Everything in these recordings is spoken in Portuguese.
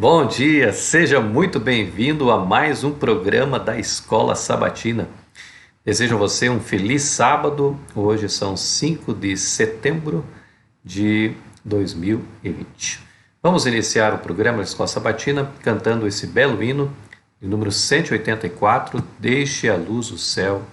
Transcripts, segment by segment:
Bom dia, seja muito bem-vindo a mais um programa da Escola Sabatina. Desejo a você um feliz sábado. Hoje são 5 de setembro de 2020. Vamos iniciar o programa da Escola Sabatina cantando esse belo hino de número 184, Deixe a Luz o Céu.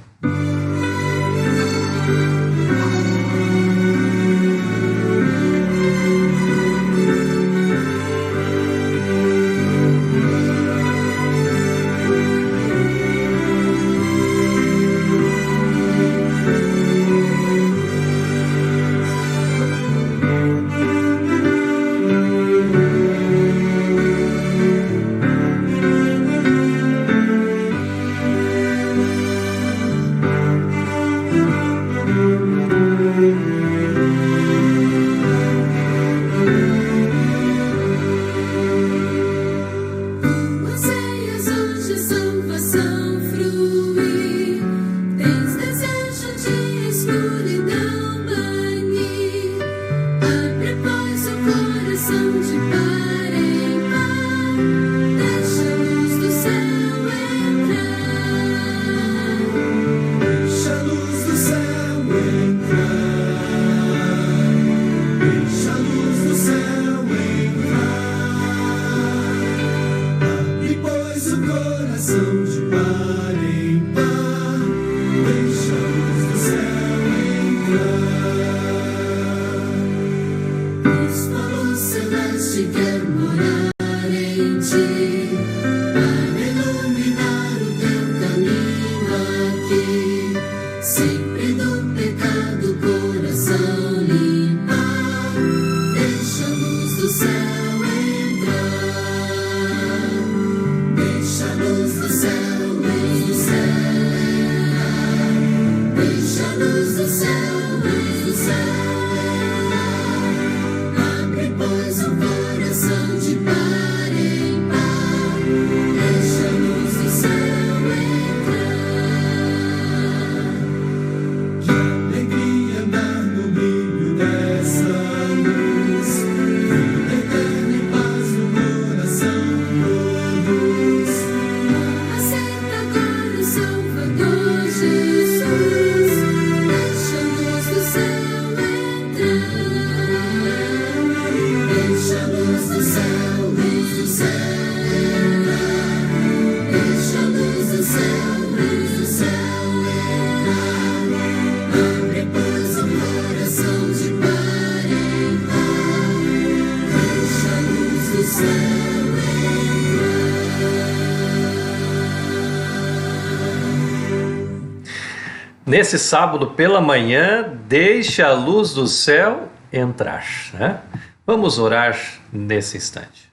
Nesse sábado pela manhã, deixe a luz do céu entrar, né? Vamos orar nesse instante.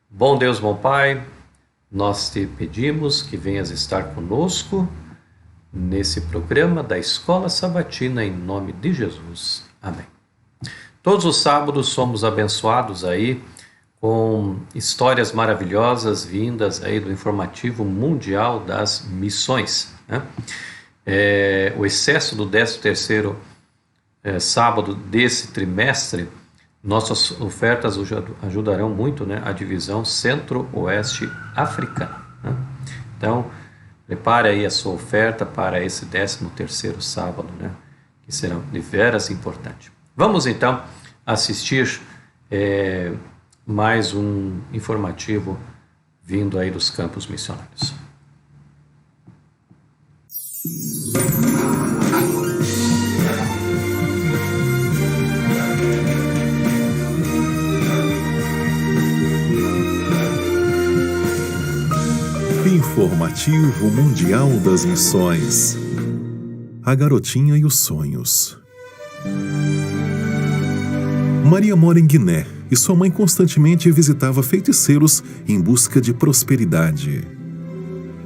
Bom Deus, bom Pai, nós te pedimos que venhas estar conosco nesse programa da Escola Sabatina, em nome de Jesus. Amém. Todos os sábados somos abençoados aí com histórias maravilhosas vindas aí do Informativo Mundial das Missões, né? O excesso do 13º sábado desse trimestre, nossas ofertas ajudarão muito, né, a divisão Centro-Oeste Africana, né? Então, prepare aí a sua oferta para esse 13º sábado, né, que será de veras importante. Vamos então assistir mais um informativo vindo aí dos campos missionários. Informativo Mundial das Missões. A Garotinha e os Sonhos. Maria mora em Guiné e sua mãe constantemente visitava feiticeiros em busca de prosperidade.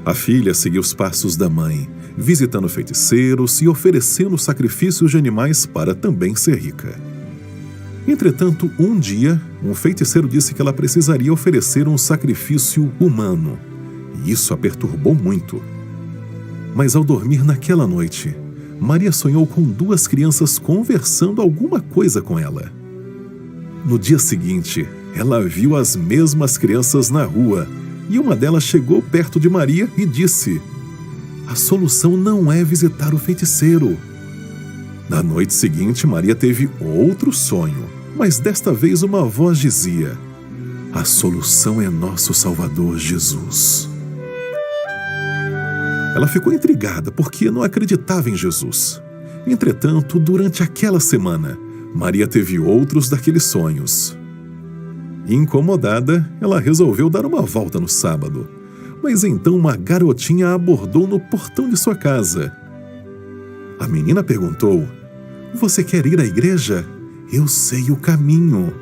A filha seguiu os passos da mãe, visitando feiticeiros e oferecendo sacrifícios de animais para também ser rica. Entretanto, um dia, um feiticeiro disse que ela precisaria oferecer um sacrifício humano, e isso a perturbou muito. Mas ao dormir naquela noite, Maria sonhou com duas crianças conversando alguma coisa com ela. No dia seguinte, ela viu as mesmas crianças na rua, e uma delas chegou perto de Maria e disse: "A solução não é visitar o feiticeiro." Na noite seguinte, Maria teve outro sonho, mas desta vez uma voz dizia: "A solução é nosso Salvador Jesus." Ela ficou intrigada porque não acreditava em Jesus. Entretanto, durante aquela semana, Maria teve outros daqueles sonhos. Incomodada, ela resolveu dar uma volta no sábado. Mas então uma garotinha a abordou no portão de sua casa. A menina perguntou: "Você quer ir à igreja? Eu sei o caminho."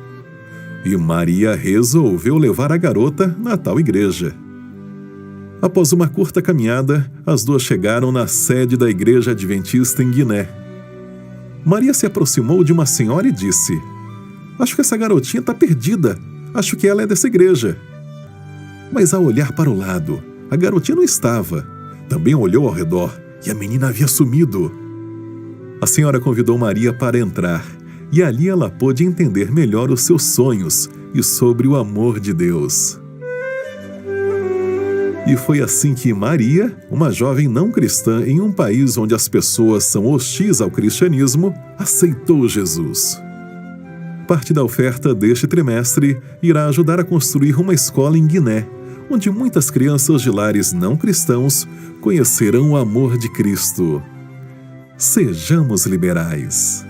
E Maria resolveu levar a garota na tal igreja. Após uma curta caminhada, as duas chegaram na sede da Igreja Adventista em Guiné. Maria se aproximou de uma senhora e disse: "Acho que essa garotinha está perdida. Acho que ela é dessa igreja." Mas ao olhar para o lado, a garotinha não estava. Também olhou ao redor e a menina havia sumido. A senhora convidou Maria para entrar e ali ela pôde entender melhor os seus sonhos e sobre o amor de Deus. E foi assim que Maria, uma jovem não cristã em um país onde as pessoas são hostis ao cristianismo, aceitou Jesus. Parte da oferta deste trimestre irá ajudar a construir uma escola em Guiné, onde muitas crianças de lares não cristãos conhecerão o amor de Cristo. Sejamos liberais.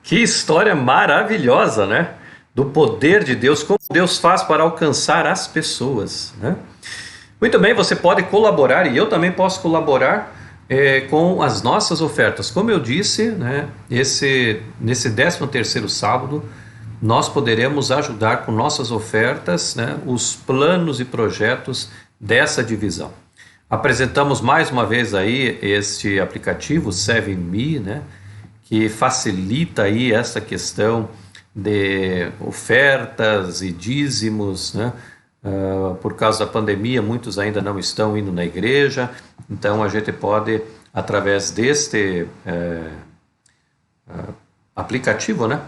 Que história maravilhosa, né? Do poder de Deus, como Deus faz para alcançar as pessoas, né? Muito bem, você pode colaborar, e eu também posso colaborar com as nossas ofertas. Como eu disse, né, nesse 13º sábado, nós poderemos ajudar com nossas ofertas, né, os planos e projetos dessa divisão. Apresentamos mais uma vez aí este aplicativo, 7Me, né, que facilita aí essa questão de ofertas e dízimos, né? Por causa da pandemia, muitos ainda não estão indo na igreja, então a gente pode, através deste aplicativo, né,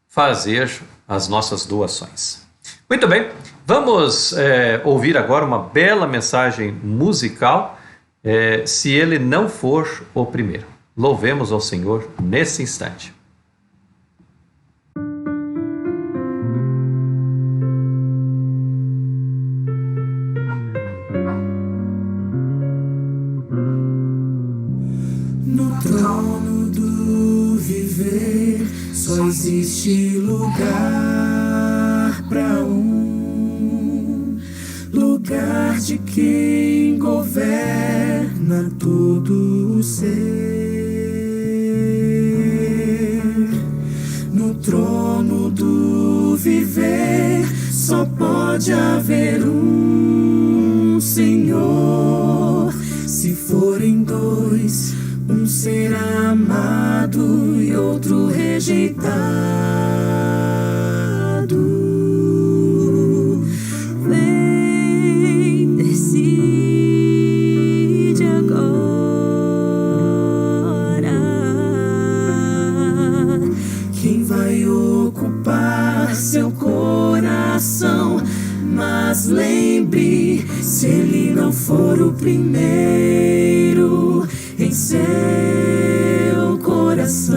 fazer as nossas doações. Muito bem, vamos ouvir agora uma bela mensagem musical, Se Ele Não For o Primeiro. Louvemos ao Senhor nesse instante. No trono do viver só existe lugar para lugar de quem governa todo o ser. No trono do viver só pode haver um Senhor. Se forem dois, um será amado e outro rejeitado. Vem, decide agora quem vai ocupar seu coração. Mas lembre, se ele não for o primeiro em seu coração,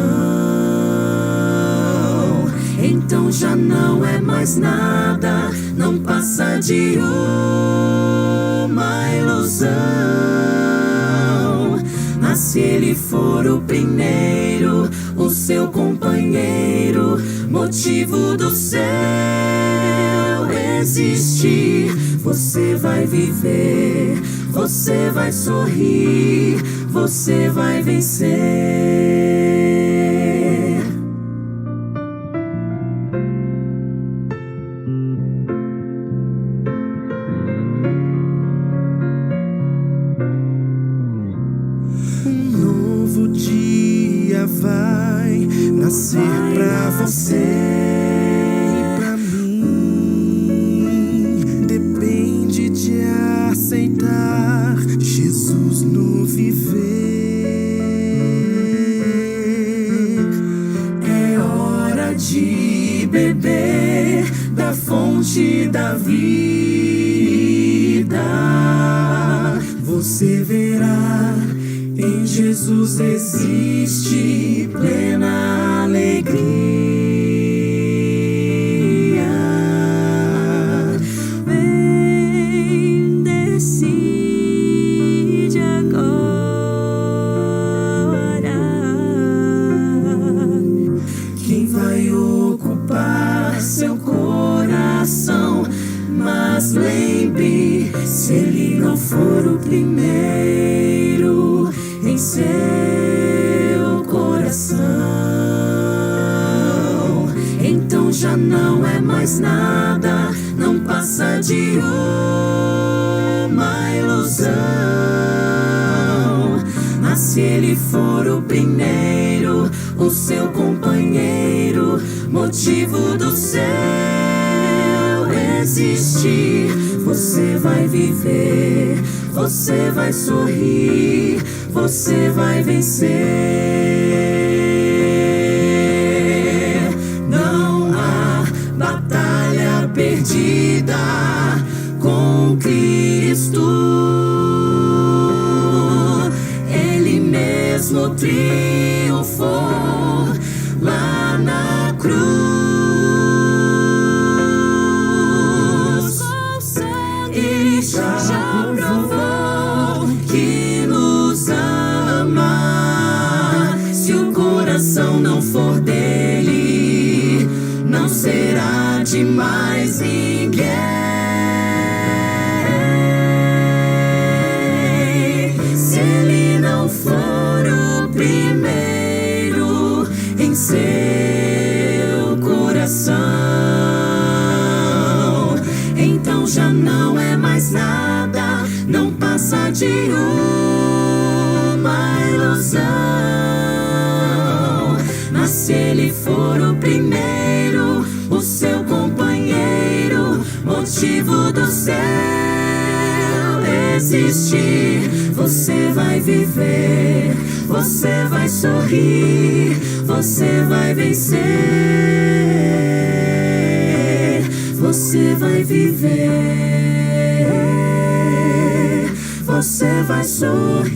então já não é mais nada, não passa de uma ilusão. Mas se ele for o primeiro, o seu companheiro, motivo do céu existir, você vai viver, você vai sorrir, você vai vencer. Um novo dia vai nascer pra você e pra mim. Depende de aceitar Jesus no viver. É hora de beber da fonte da vida. Você verá, em Jesus existe plena alegria. Vem, decide agora quem vai ocupar seu coração. Mas lembre, se ele não for o primeiro em seu coração, então já não é mais nada, não passa de uma ilusão. Mas se ele for o primeiro, o seu companheiro, motivo do céu existir, você vai viver, você vai sorrir, você vai vencer. Não há batalha perdida com Cristo. Ele mesmo triunfou lá na cruz. Já provou que nos ama. Se o coração não for dele, não será de mais ninguém. Se ele não for o primeiro em seu coração, então já não é mais nada, não passa de uma ilusão. Mas se ele for o primeiro, o seu companheiro, motivo do céu existir, você vai viver, você vai sorrir, você vai vencer. Você vai viver, você vai sorrir,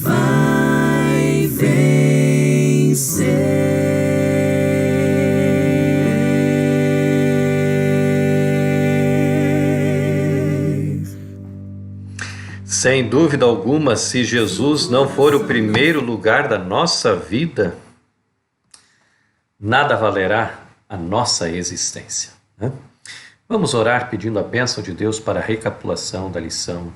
vai vencer. Sem dúvida alguma, se Jesus não for o primeiro lugar da nossa vida, nada valerá a nossa existência, né? Vamos orar pedindo a bênção de Deus para a recapitulação da lição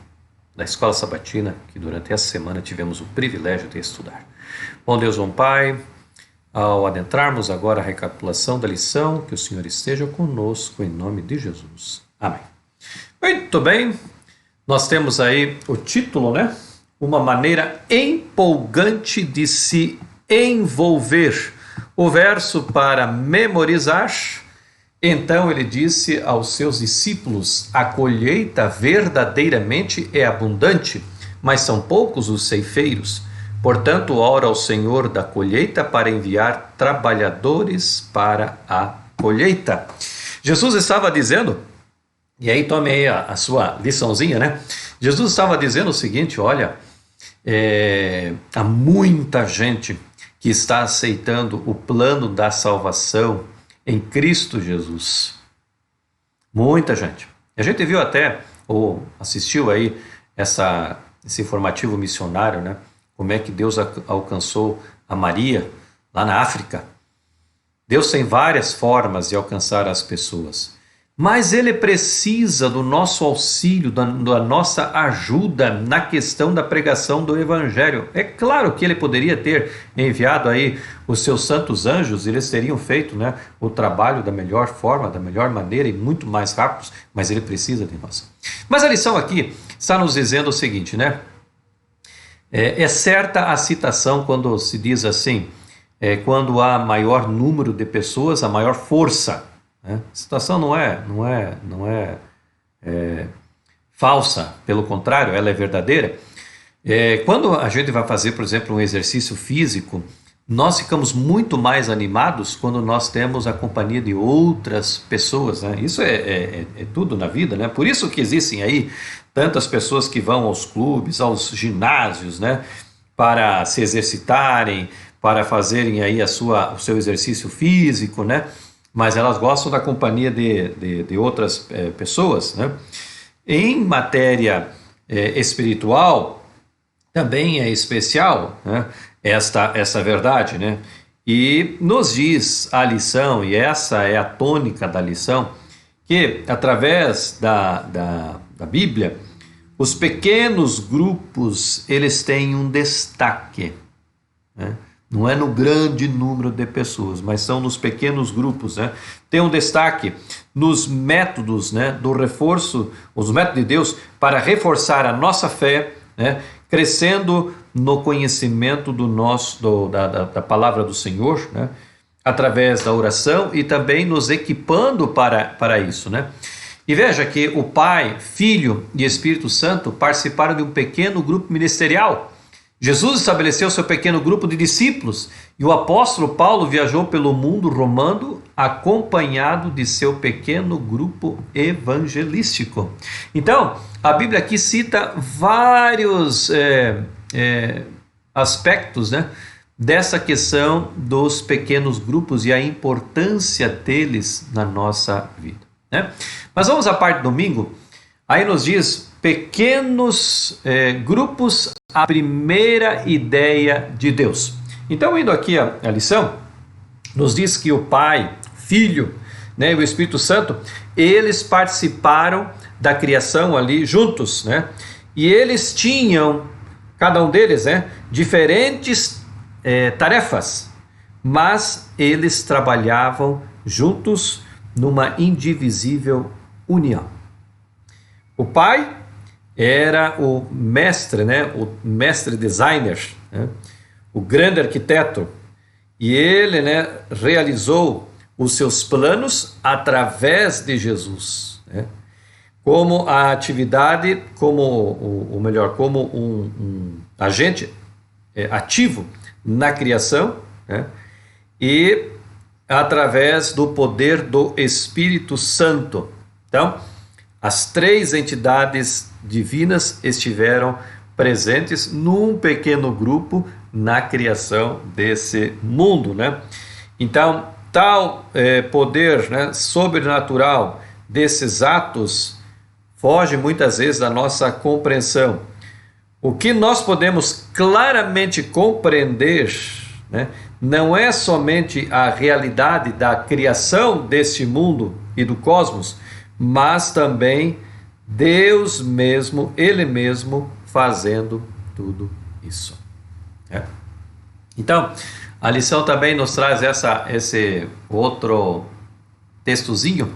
da Escola Sabatina, que durante essa semana tivemos o privilégio de estudar. Bom Deus, bom Pai, ao adentrarmos agora a recapitulação da lição, que o Senhor esteja conosco em nome de Jesus. Amém. Muito bem, nós temos aí o título, né? Uma maneira empolgante de se envolver. O verso para memorizar: então ele disse aos seus discípulos: a colheita verdadeiramente é abundante, mas são poucos os ceifeiros. Portanto, ora ao Senhor da colheita para enviar trabalhadores para a colheita. Jesus estava dizendo, e aí tome aí a sua liçãozinha, né? Jesus estava dizendo o seguinte: olha, há muita gente que está aceitando o plano da salvação em Cristo Jesus. Muita gente. A gente viu até, ou assistiu aí, esse informativo missionário, né? Como é que Deus alcançou a Maria lá na África. Deus tem várias formas de alcançar as pessoas, mas Ele precisa do nosso auxílio, da nossa ajuda na questão da pregação do Evangelho. É claro que Ele poderia ter enviado aí os seus santos anjos, eles teriam feito, né, o trabalho da melhor forma, da melhor maneira e muito mais rápidos, mas Ele precisa de nós. Mas a lição aqui está nos dizendo o seguinte, né? É certa a citação quando se diz assim, quando há maior número de pessoas, a maior força. A situação não é falsa, pelo contrário, ela é verdadeira. Quando a gente vai fazer, por exemplo, um exercício físico, nós ficamos muito mais animados quando nós temos a companhia de outras pessoas, né? Isso é tudo na vida, né? Por isso que existem aí tantas pessoas que vão aos clubes, aos ginásios, né? Para se exercitarem, para fazerem aí o seu exercício físico, né? Mas elas gostam da companhia de outras pessoas, né? Em matéria espiritual, também é especial, né, essa verdade, né? E nos diz a lição, e essa é a tônica da lição, que através da Bíblia, os pequenos grupos, eles têm um destaque, né? Não é no grande número de pessoas, mas são nos pequenos grupos, né? Tem um destaque nos métodos, né, do reforço, os métodos de Deus para reforçar a nossa fé, né, crescendo no conhecimento da palavra do Senhor, né, através da oração e também nos equipando para isso, né? E veja que o Pai, Filho e Espírito Santo participaram de um pequeno grupo ministerial. Jesus estabeleceu seu pequeno grupo de discípulos e o apóstolo Paulo viajou pelo mundo romano acompanhado de seu pequeno grupo evangelístico. Então, a Bíblia aqui cita vários aspectos, né, dessa questão dos pequenos grupos e a importância deles na nossa vida, né? Mas vamos à parte do domingo. Aí nos diz pequenos grupos, a primeira ideia de Deus. Então, indo aqui a lição, nos diz que o Pai, Filho, né, e o Espírito Santo, eles participaram da criação ali juntos, né? E eles tinham, cada um deles, né, diferentes tarefas, mas eles trabalhavam juntos numa indivisível união. O Pai era o mestre, né, o mestre designer, né, o grande arquiteto, e ele, né, realizou os seus planos através de Jesus, né, como a atividade, como um agente ativo na criação, né, e através do poder do Espírito Santo. Então, as três entidades divinas estiveram presentes num pequeno grupo na criação desse mundo, né? Então, tal poder, né, sobrenatural desses atos foge muitas vezes da nossa compreensão. O que nós podemos claramente compreender, né, não é somente a realidade da criação deste mundo e do cosmos, mas também Deus mesmo, Ele mesmo fazendo tudo isso. Então, a lição também nos traz esse outro textozinho.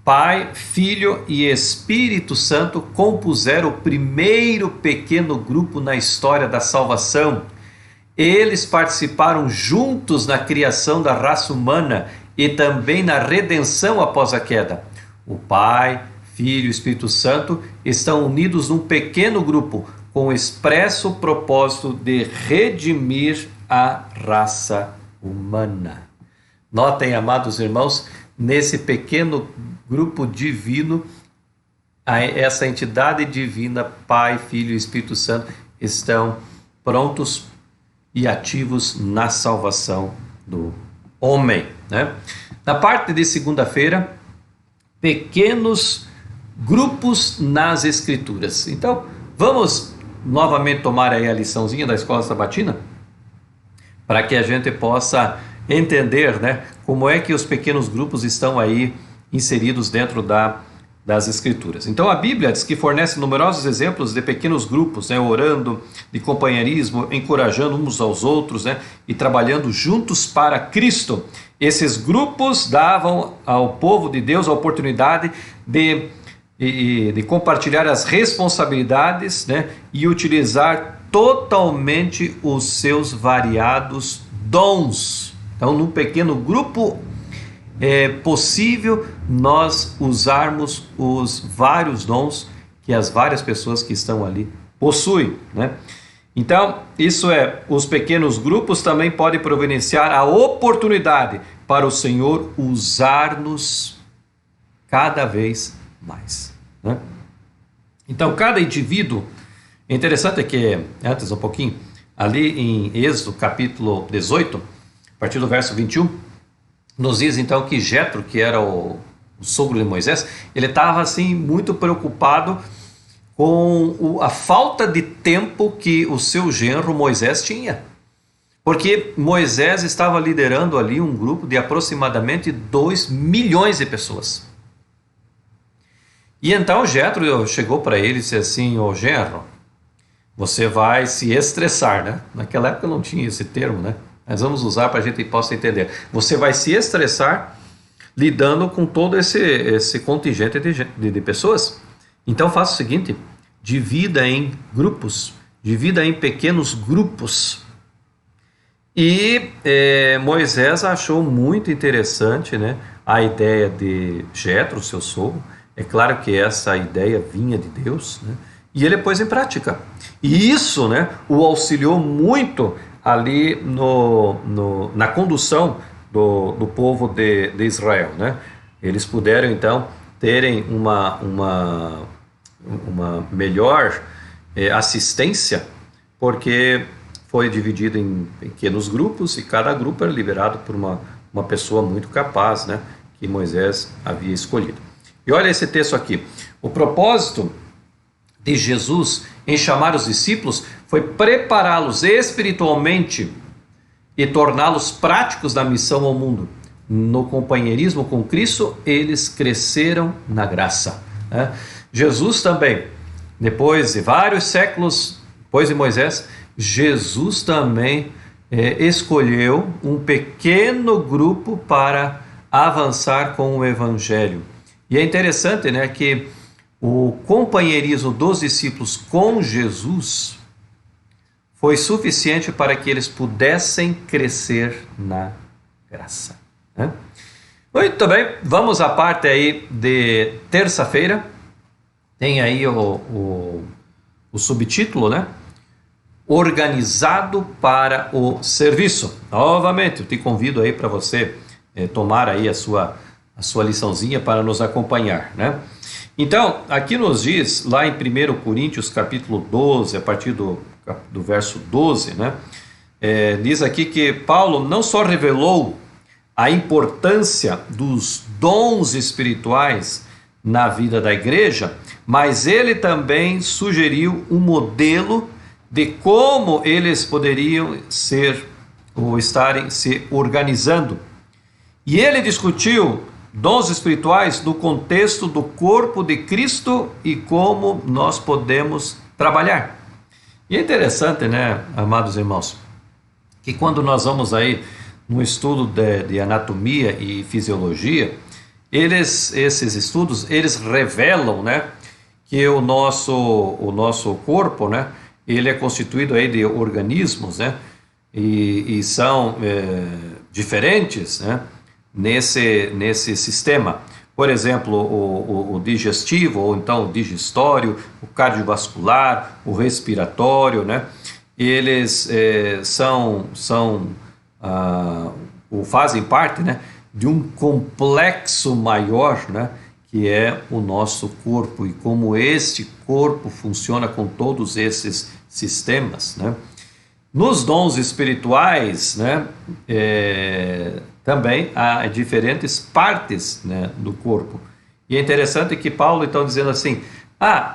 Pai, Filho e Espírito Santo compuseram o primeiro pequeno grupo na história da salvação. Eles participaram juntos na criação da raça humana e também na redenção após a queda. O Pai, Filho e Espírito Santo estão unidos num pequeno grupo com o expresso propósito de redimir a raça humana. Notem, amados irmãos, nesse pequeno grupo divino, essa entidade divina, Pai, Filho e Espírito Santo, estão prontos e ativos na salvação do homem, né? Na parte de segunda-feira, pequenos grupos nas Escrituras. Então, vamos novamente tomar aí a liçãozinha da Escola Sabatina, para que a gente possa entender, né, como é que os pequenos grupos estão aí inseridos dentro das Escrituras. Então, a Bíblia diz que fornece numerosos exemplos de pequenos grupos, né, orando, de companheirismo, encorajando uns aos outros, né, e trabalhando juntos para Cristo. Esses grupos davam ao povo de Deus a oportunidade de compartilhar as responsabilidades, né, e utilizar totalmente os seus variados dons. Então, num pequeno grupo é possível nós usarmos os vários dons que as várias pessoas que estão ali possuem, né? Então, os pequenos grupos também podem providenciar a oportunidade para o Senhor usar-nos cada vez mais, né? Então, cada indivíduo, é interessante que, antes um pouquinho, ali em Êxodo capítulo 18, a partir do verso 21, nos diz então que Jetro, que era o sogro de Moisés, ele estava assim muito preocupado com a falta de tempo que o seu genro Moisés tinha. Porque Moisés estava liderando ali um grupo de aproximadamente 2 milhões de pessoas. E então Jetro chegou para ele e disse assim: ô genro, você vai se estressar, né? Naquela época não tinha esse termo, né? Mas vamos usar para a gente possa entender. Você vai se estressar lidando com todo esse contingente de pessoas. Então faça o seguinte: divida em grupos, divida em pequenos grupos. E Moisés achou muito interessante, né, a ideia de Jetro, seu sogro. É claro que essa ideia vinha de Deus, né, e ele pôs em prática. E isso, né, o auxiliou muito ali na condução do povo de Israel, né? Eles puderam então terem uma melhor assistência, porque foi dividido em pequenos grupos e cada grupo era liderado por uma pessoa muito capaz, né, que Moisés havia escolhido. E olha esse texto aqui: o propósito de Jesus em chamar os discípulos foi prepará-los espiritualmente e torná-los práticos da missão ao mundo. No companheirismo com Cristo, eles cresceram na graça, né? Jesus também, depois de vários séculos, depois de Moisés, Jesus também escolheu um pequeno grupo para avançar com o Evangelho. E é interessante, né, que o companheirismo dos discípulos com Jesus foi suficiente para que eles pudessem crescer na graça, né? Muito bem, vamos à parte aí de terça-feira. Tem aí o subtítulo, né? Organizado para o serviço. Novamente, eu te convido aí para você tomar aí a sua liçãozinha para nos acompanhar, né? Então, aqui nos diz, lá em 1 Coríntios capítulo 12, a partir do verso 12, né? Diz aqui que Paulo não só revelou a importância dos dons espirituais na vida da igreja, mas ele também sugeriu um modelo de como eles poderiam ser ou estarem se organizando. E ele discutiu dons espirituais no contexto do corpo de Cristo e como nós podemos trabalhar. E é interessante, né, amados irmãos, que quando nós vamos aí no estudo de anatomia e fisiologia, esses estudos, eles revelam, né, que o nosso corpo, né, ele é constituído aí de organismos, né, e são diferentes, né, nesse sistema. Por exemplo, o digestivo, ou então o digestório, o cardiovascular, o respiratório, né, eles fazem parte, né, de um complexo maior, né, que é o nosso corpo, e como este corpo funciona com todos esses sistemas, né. Nos dons espirituais, né, também há diferentes partes, né, do corpo. E é interessante que Paulo então dizendo assim: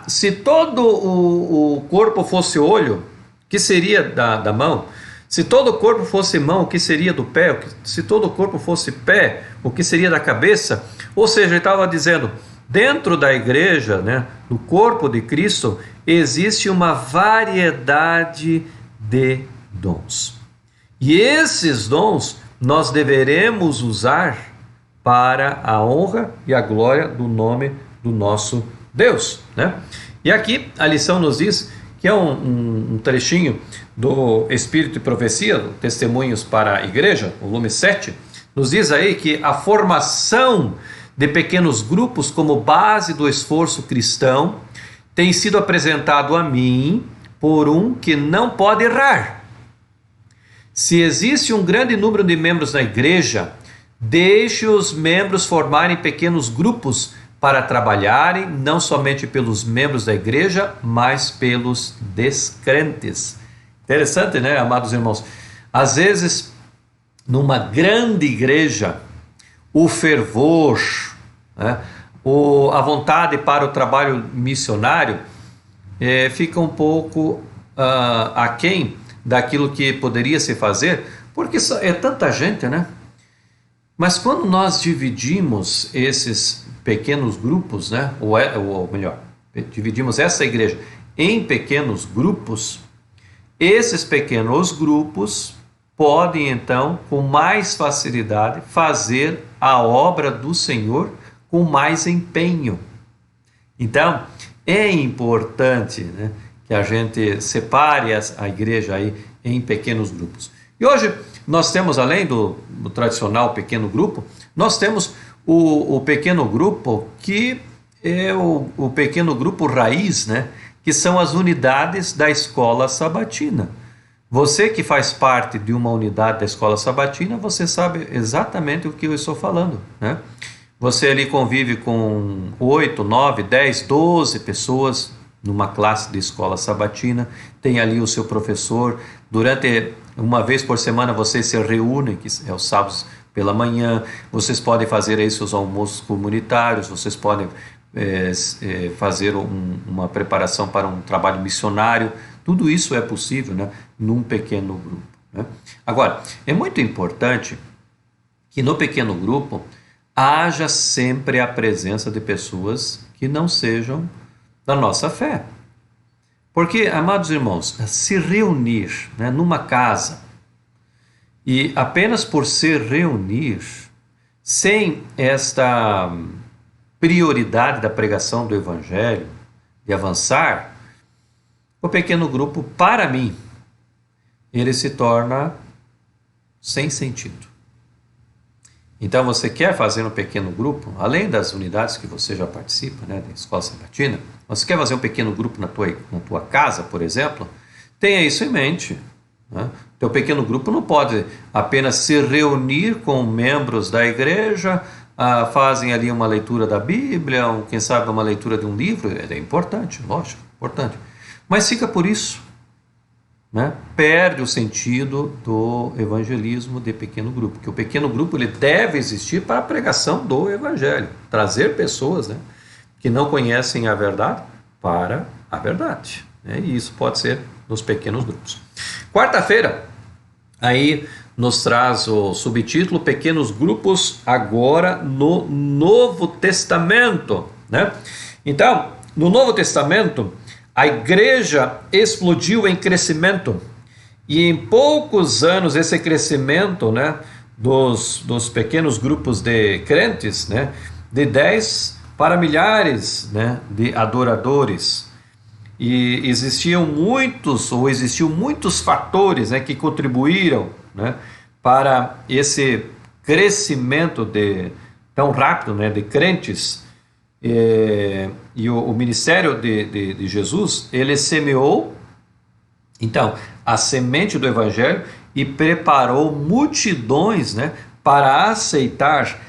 se todo o corpo fosse olho, o que seria da mão? Se todo o corpo fosse mão, o que seria do pé? Se todo o corpo fosse pé, o que seria da cabeça? Ou seja, ele estava dizendo, dentro da igreja, né, no corpo de Cristo, existe uma variedade de dons. E esses dons nós deveremos usar para a honra e a glória do nome do nosso Deus, né? E aqui a lição nos diz que é um trechinho do Espírito e Profecia, Testemunhos para a Igreja, volume 7, nos diz aí que a formação de pequenos grupos como base do esforço cristão tem sido apresentado a mim por um que não pode errar. Se existe um grande número de membros na igreja, deixe os membros formarem pequenos grupos para trabalharem não somente pelos membros da igreja, mas pelos descrentes. Interessante, né, amados irmãos? Às vezes, numa grande igreja, o fervor, né, a vontade para o trabalho missionário fica um pouco aquém daquilo que poderia se fazer, porque é tanta gente, né? Mas quando nós dividimos esses pequenos grupos, né, ou melhor, dividimos essa igreja em pequenos grupos, esses pequenos grupos podem então, com mais facilidade, fazer a obra do Senhor com mais empenho. Então, é importante, né, que a gente separe a igreja aí em pequenos grupos. E hoje nós temos, além do tradicional pequeno grupo, nós temos o pequeno grupo que é o pequeno grupo raiz, né, que são as unidades da escola sabatina. Você que faz parte de uma unidade da escola sabatina, você sabe exatamente o que eu estou falando, né? Você ali convive com 8, 9, 10, 12 pessoas numa classe de escola sabatina, tem ali o seu professor, durante uma vez por semana vocês se reúnem, que é os sábados pela manhã, vocês podem fazer aí seus almoços comunitários, vocês podem fazer uma preparação para um trabalho missionário, tudo isso é possível, né, num pequeno grupo, né? Agora, é muito importante que no pequeno grupo haja sempre a presença de pessoas que não sejam da nossa fé. Porque, amados irmãos, se reunir, né, numa casa e apenas por se reunir, sem esta prioridade da pregação do Evangelho, de avançar, o pequeno grupo, para mim, ele se torna sem sentido. Então, você quer fazer um pequeno grupo, além das unidades que você já participa, né, da escola sabatina, você quer fazer um pequeno grupo na tua casa, por exemplo, tenha isso em mente, né? Teu pequeno grupo não pode apenas se reunir com membros da igreja, fazem ali uma leitura da Bíblia, ou quem sabe uma leitura de um livro, é importante, lógico, importante. Mas fica por isso, né? Perde o sentido do evangelismo de pequeno grupo, que o pequeno grupo ele deve existir para a pregação do evangelho, trazer pessoas, né, que não conhecem a verdade para a verdade, né? E isso pode ser nos pequenos grupos. Quarta-feira, aí nos traz o subtítulo Pequenos Grupos agora no Novo Testamento, né? Então, no Novo Testamento, a igreja explodiu em crescimento e em poucos anos esse crescimento, né, dos pequenos grupos de crentes, né, de 10 para milhares, né, de adoradores. E existiam muitos fatores, né, que contribuíram, né, para esse crescimento tão rápido, né, de crentes. E o ministério de Jesus, ele semeou, então, a semente do evangelho e preparou multidões, né, para aceitar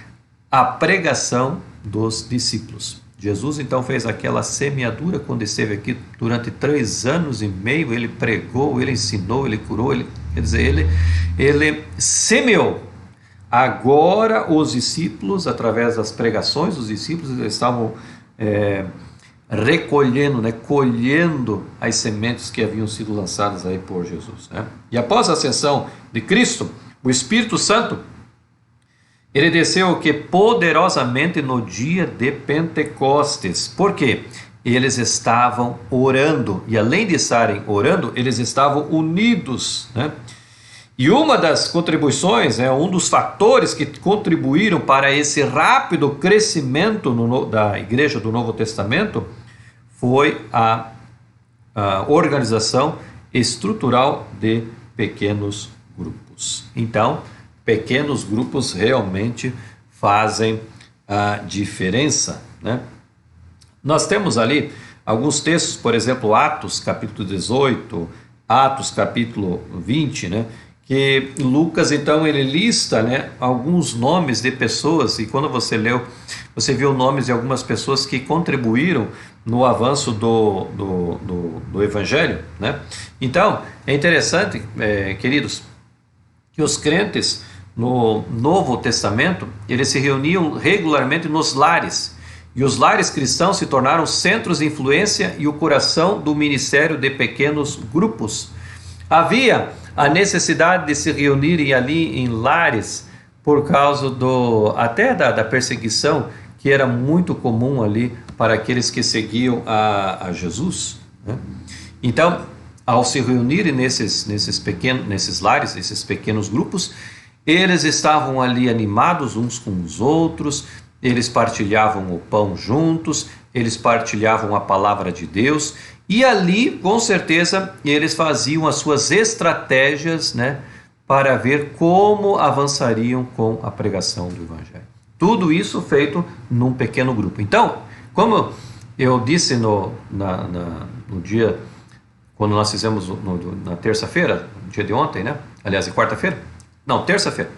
a pregação dos discípulos. Jesus, então, fez aquela semeadura quando esteve aqui durante 3 anos e meio, ele pregou, ele ensinou, ele curou, ele semeou. Agora os discípulos, através das pregações dos discípulos, eles estavam recolhendo, né, colhendo as sementes que haviam sido lançadas aí por Jesus, né? E após a ascensão de Cristo, o Espírito Santo, ele desceu poderosamente no dia de Pentecostes. Por quê? Eles estavam orando, e além de estarem orando, eles estavam unidos, né? E uma das contribuições, um dos fatores que contribuíram para esse rápido crescimento da Igreja do Novo Testamento foi a organização estrutural de pequenos grupos. Então, pequenos grupos realmente fazem a diferença, né? Nós temos ali alguns textos, por exemplo, Atos capítulo 18, Atos capítulo 20, né, que Lucas, então, ele lista, né, alguns nomes de pessoas, e quando você leu, você viu nomes de algumas pessoas que contribuíram no avanço do Evangelho, né? Então, é interessante, queridos, que os crentes no Novo Testamento, eles se reuniam regularmente nos lares, e os lares cristãos se tornaram centros de influência e o coração do ministério de pequenos grupos. Havia a necessidade de se reunirem ali em lares por causa até da perseguição que era muito comum ali para aqueles que seguiam a Jesus, né? Então, ao se reunirem nesses lares, esses pequenos grupos, eles estavam ali animados uns com os outros, eles partilhavam o pão juntos, eles partilhavam a palavra de Deus, e ali, com certeza, eles faziam as suas estratégias, né, para ver como avançariam com a pregação do Evangelho. Tudo isso feito num pequeno grupo. Então, como eu disse no dia, quando nós fizemos na terça-feira, no dia de ontem, né? Aliás, quarta-feira? Não, terça-feira.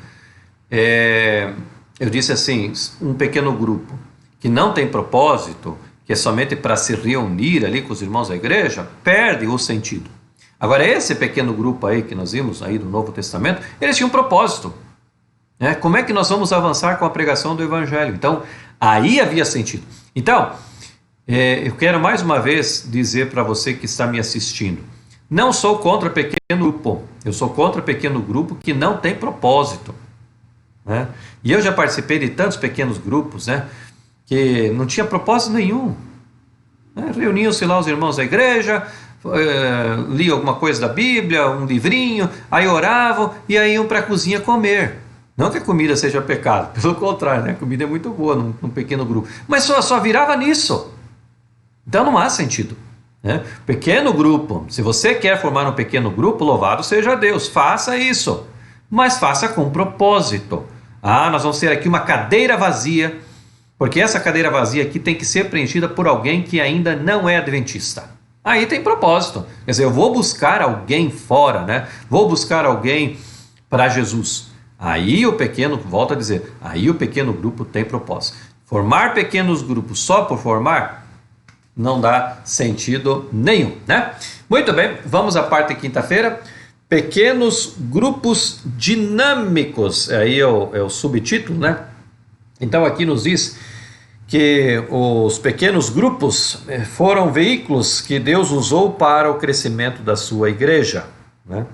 Eu disse assim, um pequeno grupo que não tem propósito, que é somente para se reunir ali com os irmãos da igreja, perde o sentido. Agora, esse pequeno grupo aí que nós vimos aí do Novo Testamento, eles tinham um propósito. Como é que nós vamos avançar com a pregação do Evangelho? Então, aí havia sentido. Então, eu quero mais uma vez dizer para você que está me assistindo, não sou contra pequeno grupo, eu sou contra pequeno grupo que não tem propósito, né? E eu já participei de tantos pequenos grupos, né, que não tinha propósito nenhum, né? Reuniam-se lá os irmãos da igreja, liam alguma coisa da Bíblia, um livrinho, aí oravam e aí iam para a cozinha comer. Não que a comida seja pecado, pelo contrário, né? A comida é muito boa num pequeno grupo, mas só virava nisso. Então não há sentido, né? Pequeno grupo, se você quer formar um pequeno grupo, louvado seja Deus, faça isso, mas faça com propósito. Nós vamos ter aqui uma cadeira vazia, porque essa cadeira vazia aqui tem que ser preenchida por alguém que ainda não é adventista. Aí tem propósito, quer dizer, eu vou buscar alguém fora, né? Vou buscar alguém para Jesus. Aí o pequeno, volto a dizer, aí o pequeno grupo tem propósito. Formar pequenos grupos só por formar não dá sentido nenhum, né? Muito bem, vamos à parte de quinta-feira. Pequenos grupos dinâmicos, aí é o subtítulo, né? Então aqui nos diz que os pequenos grupos foram veículos que Deus usou para o crescimento da sua igreja, né?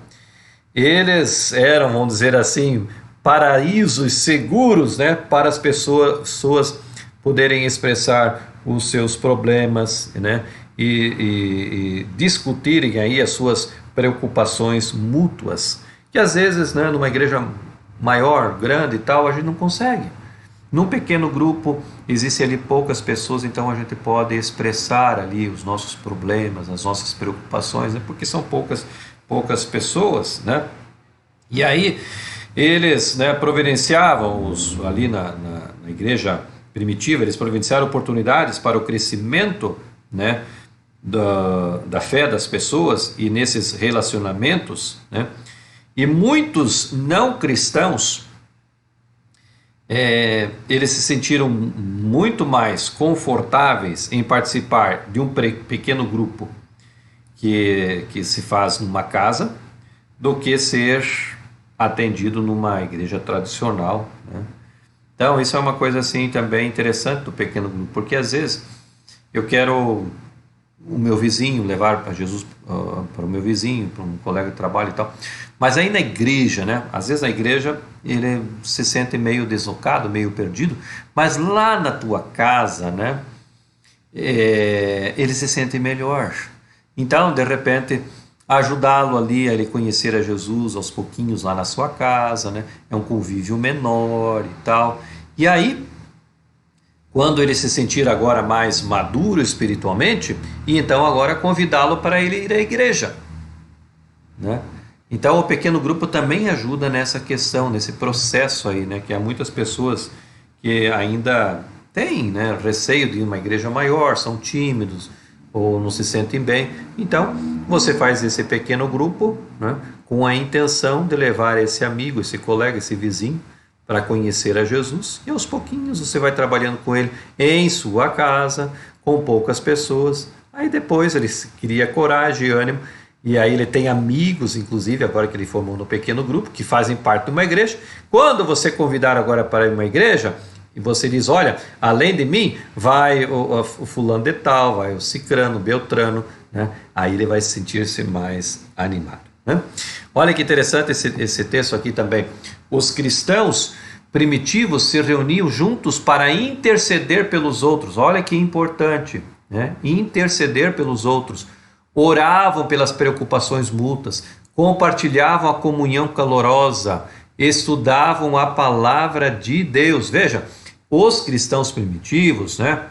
Eles eram, vamos dizer assim, paraísos seguros, né, para as pessoas poderem expressar os seus problemas, né, e discutirem aí as suas preocupações mútuas, que às vezes, né, numa igreja maior, grande e tal, a gente não consegue. Num pequeno grupo, existem ali poucas pessoas, então a gente pode expressar ali os nossos problemas, as nossas preocupações, né, porque são poucas pessoas, né? E aí eles, né, providenciavam ali na igreja primitiva, eles providenciaram oportunidades para o crescimento, né, da fé das pessoas e nesses relacionamentos, né? E muitos não cristãos, eles se sentiram muito mais confortáveis em participar de um pequeno grupo que se faz numa casa, do que ser atendido numa igreja tradicional, né? Então isso é uma coisa assim também interessante do pequeno grupo, porque às vezes eu quero o meu vizinho levar para Jesus, para o meu vizinho, para um colega de trabalho e tal, mas aí na igreja, né? Às vezes na igreja ele se sente meio deslocado, meio perdido, mas lá na tua casa, né, ele se sente melhor. Então, de repente, ajudá-lo ali a ele conhecer a Jesus aos pouquinhos lá na sua casa, né? É um convívio menor e tal. E aí, quando ele se sentir agora mais maduro espiritualmente, e então agora convidá-lo para ele ir à igreja, né? Então o pequeno grupo também ajuda nessa questão, nesse processo aí, né? Que há muitas pessoas que ainda têm, né, receio de uma igreja maior, são tímidos, ou não se sentem bem. Então, você faz esse pequeno grupo, né, com a intenção de levar esse amigo, esse colega, esse vizinho para conhecer a Jesus, e aos pouquinhos você vai trabalhando com ele em sua casa, com poucas pessoas. Aí depois ele cria coragem e ânimo, e aí ele tem amigos, inclusive, agora que ele formou no pequeno grupo, que fazem parte de uma igreja. Quando você convidar agora para uma igreja, e você diz, olha, além de mim, vai o fulano de tal, vai o cicrano, o beltrano, né? Aí ele vai sentir-se mais animado, né? Olha que interessante esse texto aqui também. Os cristãos primitivos se reuniam juntos para interceder pelos outros. Olha que importante, né? Interceder pelos outros. Oravam pelas preocupações mútuas, compartilhavam a comunhão calorosa, estudavam a palavra de Deus. Veja, os cristãos primitivos, né?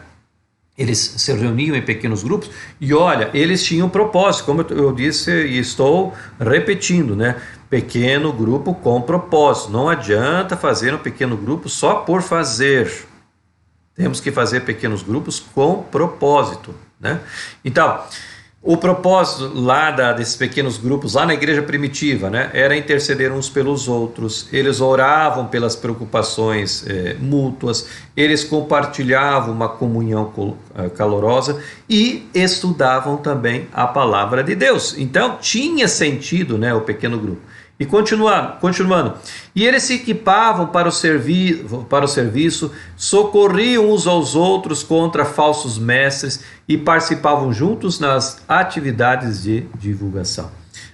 Eles se reuniam em pequenos grupos e olha, eles tinham propósito, como eu disse e estou repetindo, né? Pequeno grupo com propósito. Não adianta fazer um pequeno grupo só por fazer. Temos que fazer pequenos grupos com propósito, né? Então, o propósito lá desses pequenos grupos, lá na igreja primitiva, né, era interceder uns pelos outros. Eles oravam pelas preocupações mútuas, eles compartilhavam uma comunhão calorosa e estudavam também a palavra de Deus. Então, tinha sentido, né, o pequeno grupo. E continuando, e eles se equipavam para o serviço, socorriam uns aos outros contra falsos mestres e participavam juntos nas atividades de divulgação.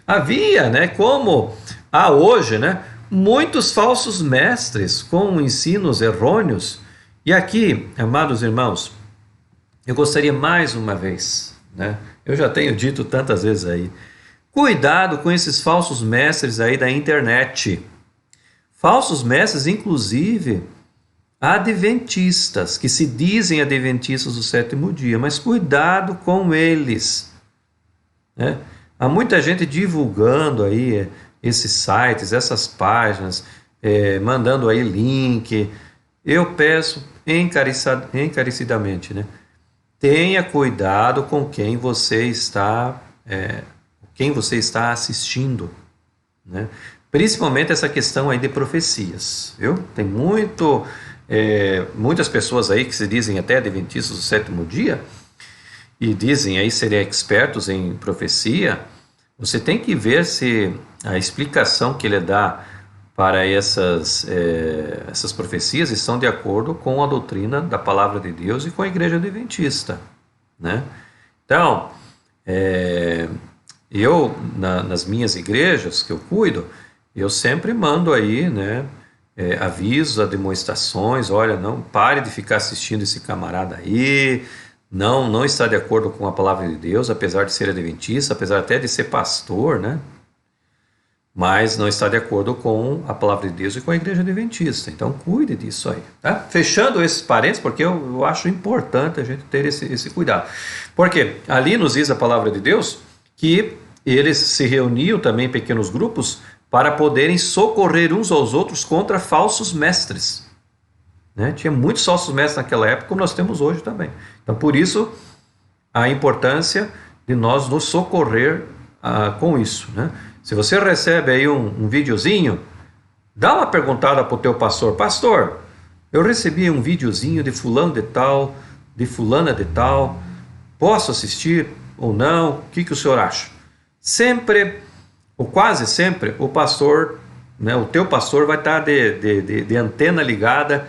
Havia, né, como há hoje, né, muitos falsos mestres com ensinos errôneos. E aqui, amados irmãos, eu gostaria mais uma vez, né, eu já tenho dito tantas vezes aí, cuidado com esses falsos mestres aí da internet. Falsos mestres, inclusive, adventistas, que se dizem adventistas do sétimo dia, mas cuidado com eles, né? Há muita gente divulgando aí esses sites, essas páginas, mandando aí link. Eu peço encarecidamente, né? Tenha cuidado com quem você está assistindo, né? Principalmente essa questão aí de profecias, viu? Tem muitas pessoas aí que se dizem até adventistas do sétimo dia e dizem aí serem expertos em profecia. Você tem que ver se a explicação que ele dá para essas profecias estão de acordo com a doutrina da palavra de Deus e com a igreja adventista, né? Então, eu, nas minhas igrejas que eu cuido, eu sempre mando aí, né, avisos, demonstrações. Olha, não pare de ficar assistindo esse camarada aí, não está de acordo com a palavra de Deus, apesar de ser adventista, apesar até de ser pastor, né, mas não está de acordo com a palavra de Deus e com a igreja adventista. Então cuide disso aí, tá? Fechando esses parênteses, porque eu acho importante a gente ter esse cuidado, porque ali nos diz a palavra de Deus que eles se reuniam também em pequenos grupos para poderem socorrer uns aos outros contra falsos mestres, né? Tinha muitos falsos mestres naquela época, como nós temos hoje também. Então, por isso, a importância de nós nos socorrer com isso, né? Se você recebe aí um videozinho, dá uma perguntada para o teu pastor. Pastor, eu recebi um videozinho de fulano de tal, de fulana de tal, posso assistir ou não? O que o senhor acha? Sempre, ou quase sempre, o pastor, né, o teu pastor vai estar de antena ligada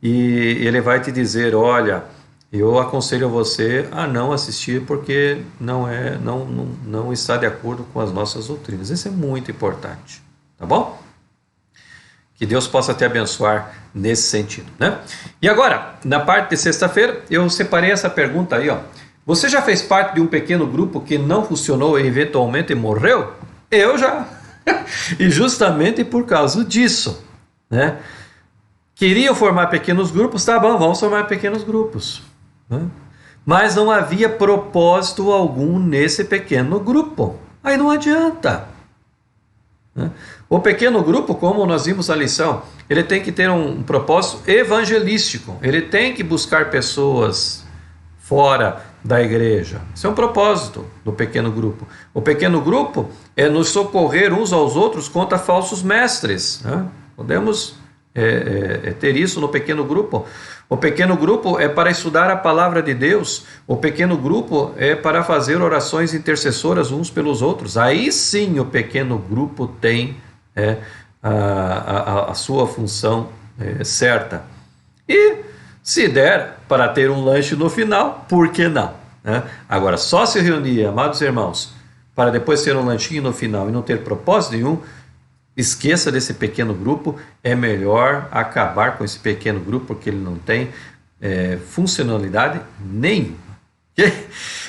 e ele vai te dizer, olha, eu aconselho você a não assistir porque não está de acordo com as nossas doutrinas. Isso é muito importante, tá bom? Que Deus possa te abençoar nesse sentido, né? E agora, na parte de sexta-feira, eu separei essa pergunta aí, ó. Você já fez parte de um pequeno grupo que não funcionou e eventualmente morreu? Eu já. E justamente por causa disso, né? Queriam formar pequenos grupos, tá bom, vamos formar pequenos grupos, né? Mas não havia propósito algum nesse pequeno grupo. Aí não adianta, né? O pequeno grupo, como nós vimos na lição, ele tem que ter um propósito evangelístico. Ele tem que buscar pessoas fora da igreja. Esse é um propósito do pequeno grupo. O pequeno grupo é nos socorrer uns aos outros contra falsos mestres, né? Podemos ter isso no pequeno grupo. O pequeno grupo é para estudar a palavra de Deus. O pequeno grupo é para fazer orações intercessoras uns pelos outros. Aí sim o pequeno grupo tem a sua função certa. E se der para ter um lanche no final, por que não? Né? Agora, só se reunir, amados irmãos, para depois ter um lanchinho no final e não ter propósito nenhum, esqueça desse pequeno grupo. É melhor acabar com esse pequeno grupo, porque ele não tem funcionalidade nenhuma.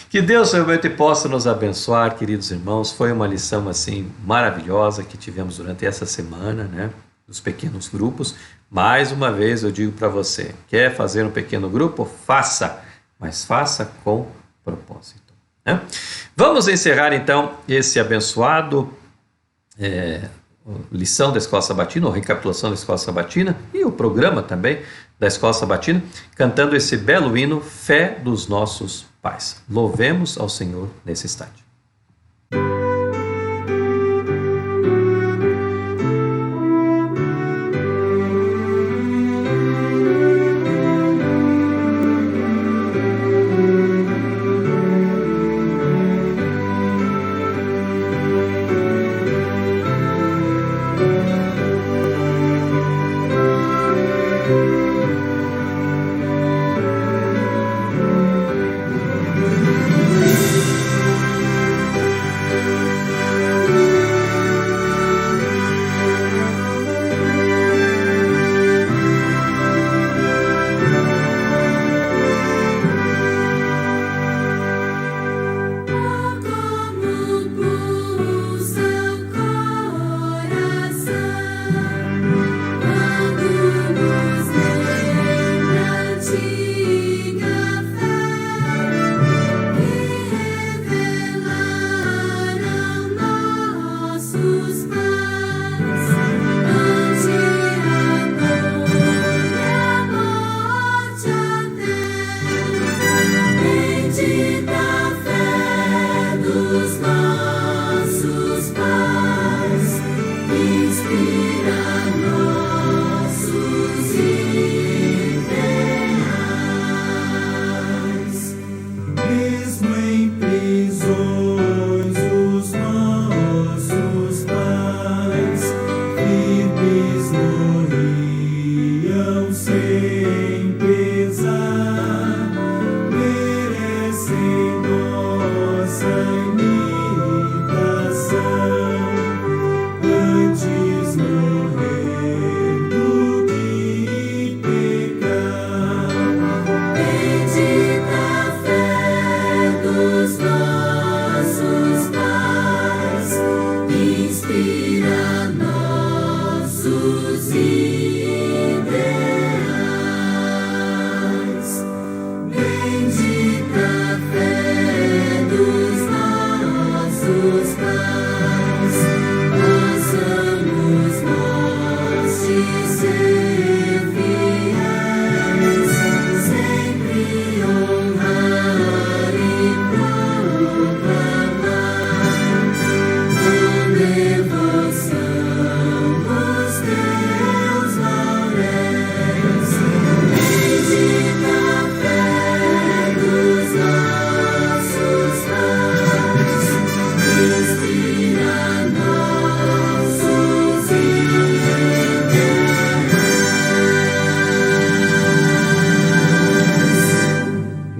Que Deus realmente possa nos abençoar, queridos irmãos. Foi uma lição assim maravilhosa que tivemos durante essa semana, né? Dos pequenos grupos. Mais uma vez eu digo para você, quer fazer um pequeno grupo? Faça, mas faça com propósito, né? Vamos encerrar então esse abençoado lição da Escola Sabatina, ou recapitulação da Escola Sabatina, e o programa também da Escola Sabatina, cantando esse belo hino, Fé dos Nossos Pais. Louvemos ao Senhor nesse instante.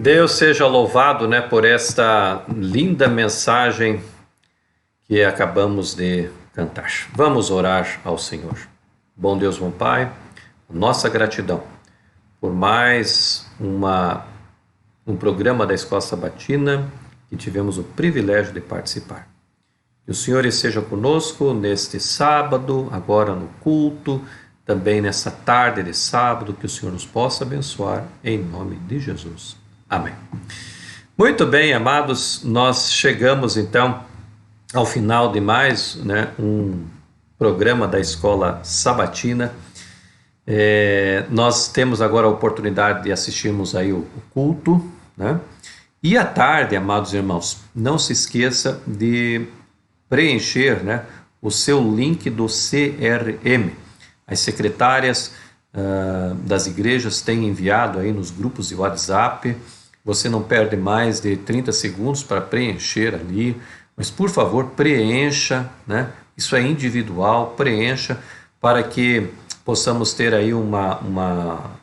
Deus seja louvado, né, por esta linda mensagem que acabamos de cantar. Vamos orar ao Senhor. Bom Deus, bom Pai, nossa gratidão por mais um programa da Escola Sabatina que tivemos o privilégio de participar. Que o Senhor esteja conosco neste sábado, agora no culto, também nessa tarde de sábado, que o Senhor nos possa abençoar, em nome de Jesus. Amém. Muito bem, amados, nós chegamos então ao final de mais um programa da Escola Sabatina. Nós temos agora a oportunidade de assistirmos aí o culto, né? E à tarde, amados irmãos, não se esqueça de preencher, né, o seu link do CRM. As secretárias das igrejas têm enviado aí nos grupos de WhatsApp. Você não perde mais de 30 segundos para preencher ali, mas por favor preencha, né? Isso é individual, preencha para que possamos ter aí uma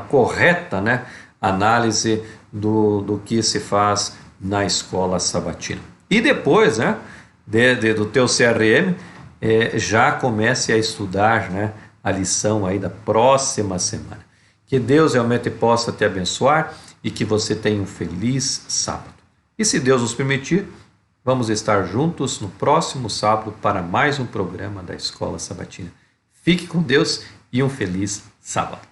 correta, né, análise do que se faz na escola sabatina. E depois, né, do teu CRM, já comece a estudar, né, a lição aí da próxima semana. Que Deus realmente possa te abençoar e que você tenha um feliz sábado. E se Deus nos permitir, vamos estar juntos no próximo sábado para mais um programa da Escola Sabatina. Fique com Deus e um feliz sábado.